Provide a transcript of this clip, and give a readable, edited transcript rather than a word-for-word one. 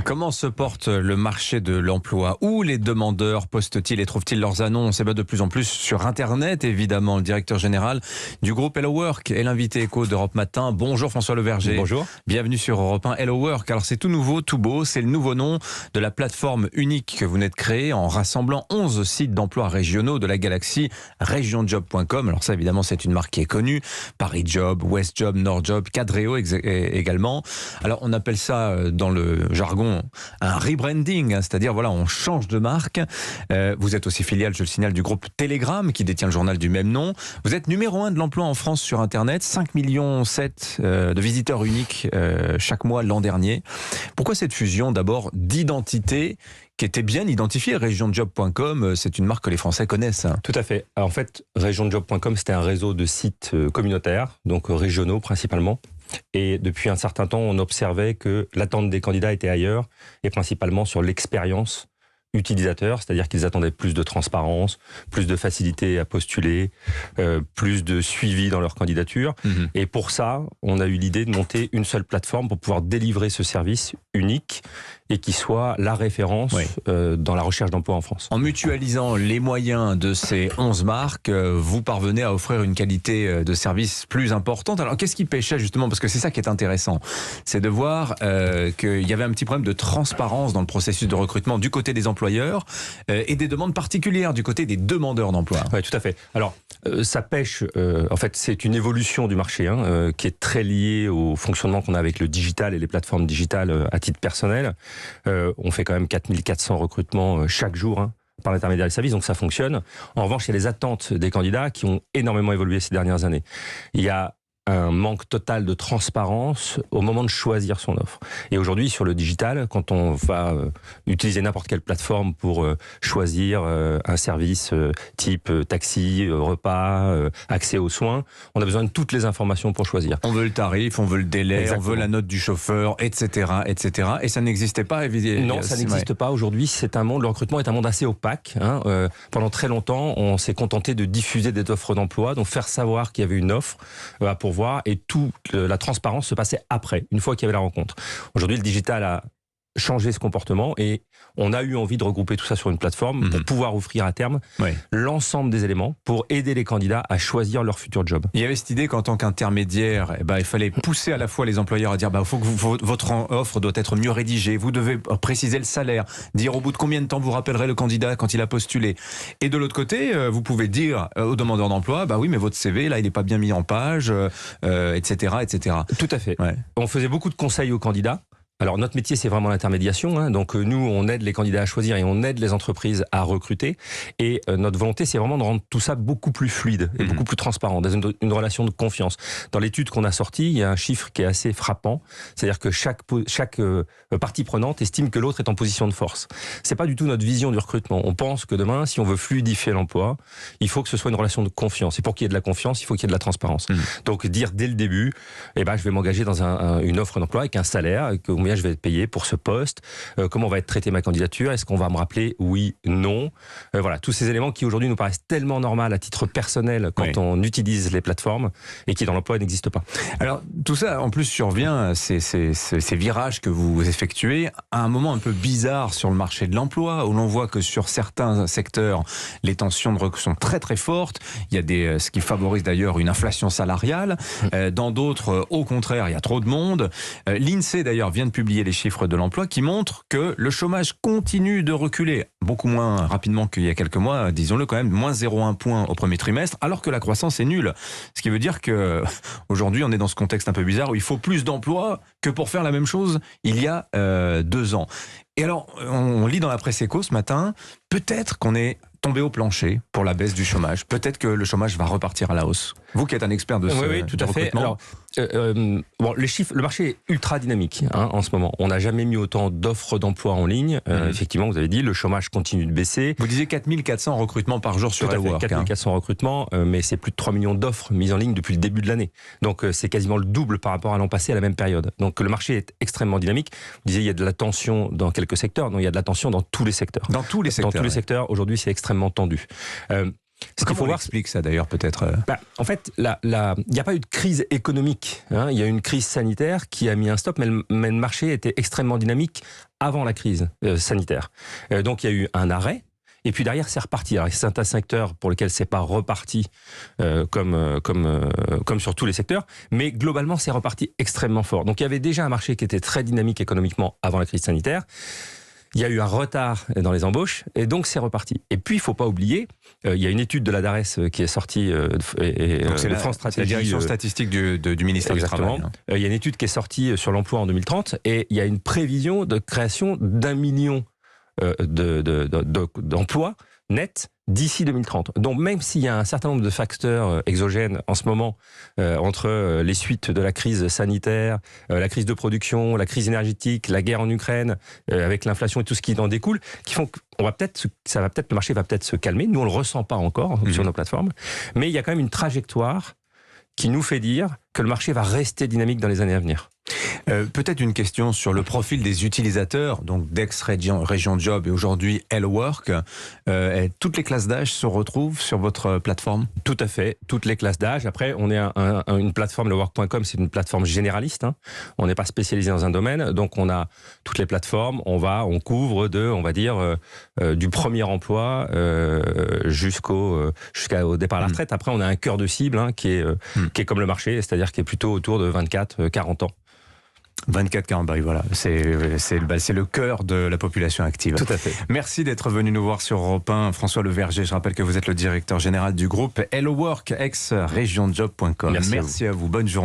Comment se porte le marché de l'emploi? Où les demandeurs postent-ils et trouvent-ils leurs annonces? Et bien de plus en plus sur Internet, évidemment. Le directeur général du groupe Hello Work est l'invité écho d'Europe Matin. Bonjour François Leverger. Bonjour. Bienvenue sur Europe 1. Hello Work, alors c'est tout nouveau, tout beau. C'est le nouveau nom de la plateforme unique que vous venez de créer en rassemblant 11 sites d'emploi régionaux de la galaxie, regionjob.com. Alors ça, évidemment, c'est une marque qui est connue. Paris Job, West Job, Nord Job, Cadréo également. Alors on appelle ça dans le jargon un rebranding, c'est-à-dire voilà, on change de marque. Vous êtes aussi filiale, je le signale, du groupe Telegram qui détient le journal du même nom. Vous êtes numéro 1 de l'emploi en France sur Internet, 5,7 millions de visiteurs uniques chaque mois l'an dernier. Pourquoi cette fusion d'abord d'identité qui était bien identifiée? Regionjob.com, c'est une marque que les Français connaissent. Tout à fait. Alors, en fait, regionjob.com, c'était un réseau de sites communautaires, donc régionaux principalement. Et depuis un certain temps, on observait que l'attente des candidats était ailleurs, et principalement sur l'expérience utilisateur, c'est-à-dire qu'ils attendaient plus de transparence, plus de facilité à postuler, plus de suivi dans leur candidature. Et pour ça, on a eu l'idée de monter une seule plateforme pour pouvoir délivrer ce service unique et qui soit la référence dans la recherche d'emploi en France. En mutualisant les moyens de ces 11 marques, vous parvenez à offrir une qualité de service plus importante. Alors qu'est-ce qui pêchait justement? Parce que c'est ça qui est intéressant, c'est de voir qu'il y avait un petit problème de transparence dans le processus de recrutement du côté des employeurs et des demandes particulières du côté des demandeurs d'emploi. Oui, tout à fait. Alors, ça pêche, en fait, c'est une évolution du marché qui est très liée au fonctionnement qu'on a avec le digital et les plateformes digitales à titre personnel. On fait quand même 4400 recrutements chaque jour par l'intermédiaire des services, donc ça fonctionne. En revanche, il y a les attentes des candidats qui ont énormément évolué ces dernières années. Il y a un manque total de transparence au moment de choisir son offre. Et aujourd'hui, sur le digital, quand on va utiliser n'importe quelle plateforme pour choisir un service type taxi, repas, accès aux soins, on a besoin de toutes les informations pour choisir. On veut le tarif, on veut le délai, Exactement. On veut la note du chauffeur, etc., etc. Et ça n'existait pas, évidemment. Non, ça n'existe pas. Aujourd'hui, c'est un monde, le recrutement est un monde assez opaque. Pendant très longtemps, on s'est contenté de diffuser des offres d'emploi, donc faire savoir qu'il y avait une offre pour voir, et toute la transparence se passait après, une fois qu'il y avait la rencontre. Aujourd'hui, le digital a changé ce comportement et on a eu envie de regrouper tout ça sur une plateforme pour pouvoir offrir à terme l'ensemble des éléments pour aider les candidats à choisir leur futur job. Il y avait cette idée qu'en tant qu'intermédiaire, il fallait pousser à la fois les employeurs à dire il faut que votre offre doit être mieux rédigée, vous devez préciser le salaire, dire au bout de combien de temps vous rappellerez le candidat quand il a postulé. Et de l'autre côté, vous pouvez dire aux demandeurs d'emploi oui, mais votre CV, là, il n'est pas bien mis en page, etc., etc. Tout à fait. Ouais. On faisait beaucoup de conseils aux candidats. Alors notre métier, c'est vraiment l'intermédiation. Donc nous, on aide les candidats à choisir et on aide les entreprises à recruter. Et notre volonté, c'est vraiment de rendre tout ça beaucoup plus fluide et beaucoup plus transparent, dans une relation de confiance. Dans l'étude qu'on a sortie, il y a un chiffre qui est assez frappant. C'est-à-dire que chaque partie prenante estime que l'autre est en position de force. C'est pas du tout notre vision du recrutement. On pense que demain, si on veut fluidifier l'emploi, il faut que ce soit une relation de confiance. Et pour qu'il y ait de la confiance, il faut qu'il y ait de la transparence. Donc dire dès le début, je vais m'engager dans une offre d'emploi avec un salaire, combien je vais être payé pour ce poste, comment va être traitée ma candidature, est-ce qu'on va me rappeler oui, non, voilà, tous ces éléments qui aujourd'hui nous paraissent tellement normaux à titre personnel quand on utilise les plateformes et qui dans l'emploi n'existent pas. Alors tout ça en plus survient, ces virages que vous effectuez à un moment un peu bizarre sur le marché de l'emploi où l'on voit que sur certains secteurs les tensions de recrutement sont très très fortes, il y a ce qui favorise d'ailleurs une inflation salariale, dans d'autres au contraire il y a trop de monde. L'INSEE d'ailleurs vient de publier les chiffres de l'emploi qui montrent que le chômage continue de reculer, beaucoup moins rapidement qu'il y a quelques mois, disons-le quand même, moins 0,1 point au premier trimestre, alors que la croissance est nulle. Ce qui veut dire que aujourd'hui on est dans ce contexte un peu bizarre où il faut plus d'emplois que pour faire la même chose il y a 2 ans. Et alors, on lit dans la presse éco ce matin, peut-être qu'on est tombé au plancher pour la baisse du chômage. Peut-être que le chômage va repartir à la hausse. Vous qui êtes un expert de ce Oui, tout à fait. recrutement. Alors, les chiffres, le marché est ultra dynamique en ce moment. On n'a jamais mis autant d'offres d'emploi en ligne. Effectivement, vous avez dit, le chômage continue de baisser. Vous disiez 4400 recrutements par jour sur Hello Work. 4400 recrutements, mais c'est plus de 3 millions d'offres mises en ligne depuis le début de l'année. Donc c'est quasiment le double par rapport à l'an passé à la même période. Donc le marché est extrêmement dynamique. Vous disiez, il y a de la tension dans quelques secteurs. Non, il y a de la tension dans tous les secteurs. Dans tous les secteurs. Dans tous les secteurs, aujourd'hui, c'est extrêmement tendu. Ce qu'il faut voir, explique ça d'ailleurs peut-être. En fait, il n'y a pas eu de crise économique. Hein. Il y a eu une crise sanitaire qui a mis un stop, mais le marché était extrêmement dynamique avant la crise sanitaire. Donc il y a eu un arrêt. Et puis derrière, c'est reparti. Alors, il y a certains secteurs pour lesquels c'est pas reparti comme sur tous les secteurs, mais globalement, c'est reparti extrêmement fort. Donc, il y avait déjà un marché qui était très dynamique économiquement avant la crise sanitaire. Il y a eu un retard dans les embauches, et donc c'est reparti. Et puis, il faut pas oublier, il y a une étude de la DARES qui est sortie, donc c'est France Stratégie. C'est la direction statistique du ministère exactement. du Travail. Il y a une étude qui est sortie sur l'emploi en 2030, et il y a une prévision de création d'1 million d'emplois nets d'ici 2030. Donc même s'il y a un certain nombre de facteurs exogènes en ce moment, entre les suites de la crise sanitaire, la crise de production, la crise énergétique, la guerre en Ukraine, avec l'inflation et tout ce qui en découle, qui font que le marché va peut-être se calmer. Nous, on le ressent pas encore sur nos plateformes, mais il y a quand même une trajectoire qui nous fait dire que le marché va rester dynamique dans les années à venir. Peut-être une question sur le profil des utilisateurs, donc d'ex-Région Job et aujourd'hui Hello Work. Toutes les classes d'âge se retrouvent sur votre plateforme ? Tout à fait, toutes les classes d'âge. Après, on est une plateforme, lework.com, c'est une plateforme généraliste. Hein. On n'est pas spécialisé dans un domaine, donc on a toutes les plateformes. On couvre du premier emploi jusqu'au départ à la retraite. Après, on a un cœur de cible qui est comme le marché, c'est-à-dire qui est plutôt autour de 24-40 ans. 24-40, voilà, c'est le cœur de la population active. Tout à fait. Merci d'être venu nous voir sur Europe 1, François Leverger. Je rappelle que vous êtes le directeur général du groupe Hello Work, ex-regionjob.com. Merci à vous. Bonne journée.